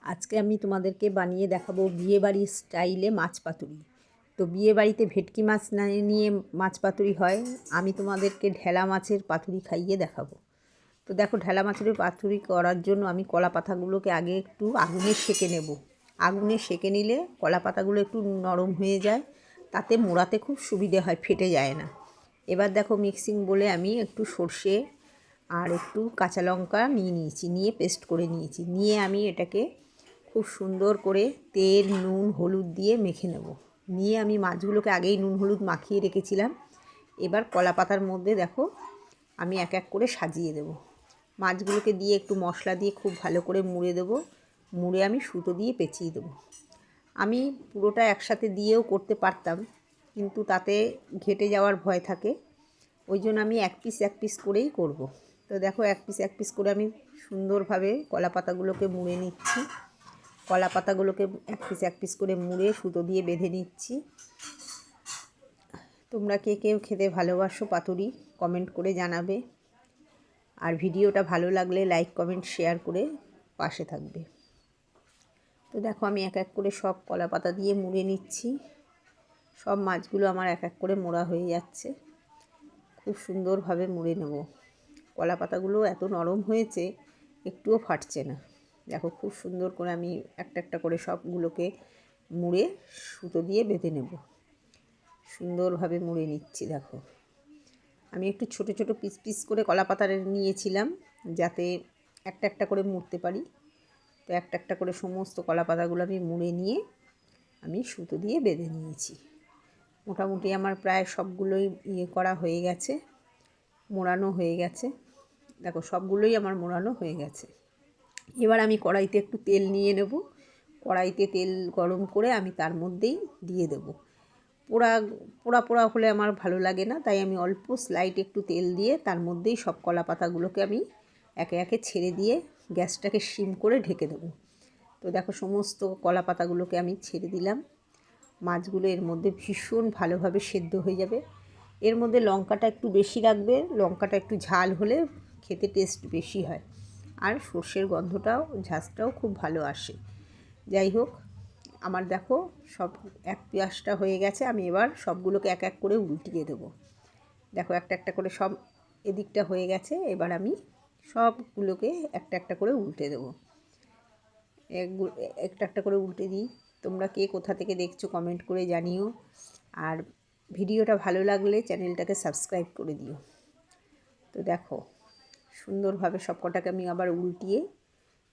আজকে আমি তোমাদেরকে বানিয়ে দেখাবো বিয়েবাড়ির স্টাইলে মাছ পাতুরি। তো বিয়েবাড়িতে ভেটকি মাছ না নিয়ে মাছ পাতুরি হয়, আমি তোমাদেরকে ঢেলা মাছের পাতুরি খাইয়ে দেখাবো। তো দেখো, ঢেলা মাছের পাতুরি করার জন্য আমি কলা পাতাগুলোকে আগে একটু আগুনে সেঁকে নেব। আগুনে সেঁকে নিলে কলা পাতাগুলো একটু নরম হয়ে যায়, তাতে মোড়াতে খুব সুবিধে হয়, ফেটে যায় না। এবার দেখো, মিক্সিং বলে আমি একটু সর্ষে আর একটু কাঁচা লঙ্কা নিয়ে পেস্ট করে নিয়েছি। নিয়ে আমি এটাকে খুব সুন্দর করে তেল, নুন, হলুদ দিয়ে মেখে নেব। নিয়ে আমি মাছগুলোকে আগেই নুন হলুদ মাখিয়ে রেখেছিলাম। এবার কলা পাতার মধ্যে দেখো আমি এক এক করে সাজিয়ে দেব। মাছগুলোকে দিয়ে একটু মশলা দিয়ে খুব ভালো করে মুড়ে দেবো। মুড়ে আমি সুতো দিয়ে পেঁচিয়ে দেবো। আমি পুরোটা একসাথে দিয়েও করতে পারতাম, কিন্তু তাতে ঘেটে যাওয়ার ভয় থাকে। ওই জন্য আমি এক পিস করেই করব। তো দেখো, এক পিস করে আমি সুন্দরভাবে কলা পাতাগুলোকে মুড়ে নিচ্ছি। কলা পাতাগুলোকে এক পিস করে মুড়ে সুতো দিয়ে বেঁধে নিচ্ছি। তোমরা কে কেউ খেতে ভালোবাসো পাতুরি, কমেন্ট করে জানাবে। আর ভিডিওটা ভালো লাগলে লাইক, কমেন্ট, শেয়ার করে পাশে থাকবে। তো দেখো, আমি এক এক করে সব কলা পাতা দিয়ে মুড়ে নিচ্ছি। সব মাছগুলো আমার এক এক করে মোড়া হয়ে যাচ্ছে। খুব সুন্দরভাবে মুড়ে নেব। কলা পাতাগুলো এত নরম হয়েছে, একটুও ফাটছে না। দেখো, খুব সুন্দর করে আমি একটা করে সবগুলোকে মুড়ে সুতো দিয়ে বেঁধে নেব। সুন্দরভাবে মুড়ে নিচ্ছি। দেখো, আমি একটু ছোট ছোট পিস করে কলা পাতা নিয়েছিলাম, যাতে একটা করে মুড়তে পারি। তো একটা করে সমস্ত কলা পাতাগুলো আমি মুড়ে নিয়ে আমি সুতো দিয়ে বেঁধে নিয়েছি। মোটামুটি আমার প্রায় সবগুলোই করা হয়ে গেছে, মোড়ানো হয়ে গেছে। দেখো, সবগুলোই আমার মোড়ানো হয়ে গেছে। এবার আমি কড়াইতে একটু তেল নিয়ে নেব। কড়াইতে তেল গরম করে আমি তার মধ্যেই দিয়ে দেব। পোড়া হলে আমার ভালো লাগে না, তাই আমি অল্প স্লাইট একটু তেল দিয়ে তার মধ্যেই সব কলা পাতাগুলোকে আমি একে একে ছেড়ে দিয়ে গ্যাসটাকে সিম করে ঢেকে দেবো। তো দেখো, সমস্ত কলা পাতাগুলোকে আমি ছেড়ে দিলাম। মাছগুলো এর মধ্যে ভীষণ ভালোভাবে সেদ্ধ হয়ে যাবে। এর মধ্যে লঙ্কাটা একটু বেশি রাখবে, লঙ্কাটা একটু ঝাল হলে খেতে টেস্ট বেশি হয়, আর সর্ষের গন্ধটাও, ঝাঁঝটাও খুব ভালো আসে। যাই হোক, আমার দেখো সব এক পেঁয়াজটা হয়ে গেছে। আমি এবার সবগুলোকে এক এক করে উল্টিয়ে দেবো। দেখো, একটা করে সব এদিকটা হয়ে গেছে। এবার আমি সবগুলোকে একটা করে উল্টে দেবো। একটা করে উল্টে দিই। তোমরা কে কোথা থেকে দেখছো কমেন্ট করে জানিও। আর ভিডিওটা ভালো লাগলে চ্যানেলটাকে সাবস্ক্রাইব করে দিও। তো দেখো, সুন্দরভাবে সবকটাকে আমি আবার উল্টিয়ে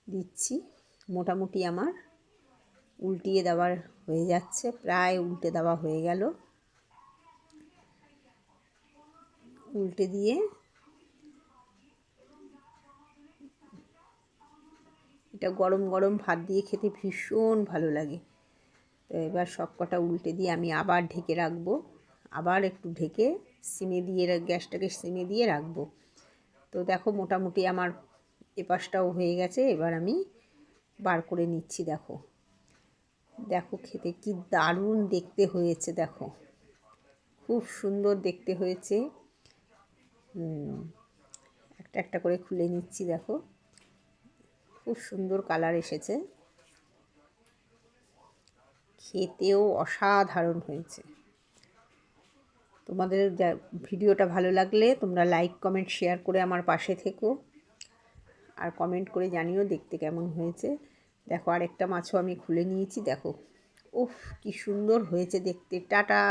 দিচ্ছি। মোটামুটি আমার উল্টিয়ে দেওয়ার হয়ে যাচ্ছে, প্রায় উল্টে দেওয়া হয়ে গেল। উল্টে দিয়ে এটা গরম গরম ভাত দিয়ে খেতে ভীষণ ভালো লাগে। তো এবার সব কটা উল্টে দিয়ে আমি আবার ঢেকে রাখবো। আবার একটু ঢেকে গ্যাসটাকে সিমে দিয়ে রাখবো। তো দেখো, মোটামুটি আমার এপাশটাও হয়ে গেছে। এবার আমি বার করে নিচ্ছি। দেখো দেখো, খেতে কি দারুণ দেখতে হয়েছে। দেখো, খুব সুন্দর দেখতে হয়েছে। একটা করে খুলে নিচ্ছি। দেখো, খুব সুন্দর কালার এসেছে, খেতেও অসাধারণ হয়েছে। তোমাদের ভিডিওটা ভালো লাগলে তোমরা লাইক, কমেন্ট, শেয়ার করে আমার পাশে থেকো। আর কমেন্ট করে জানিও দেখতে কেমন হয়েছে। দেখো, আরেকটা মাছও আমি খুলে নিয়েছি। দেখো, উফ, কি সুন্দর হয়েছে দেখতে। টাটা।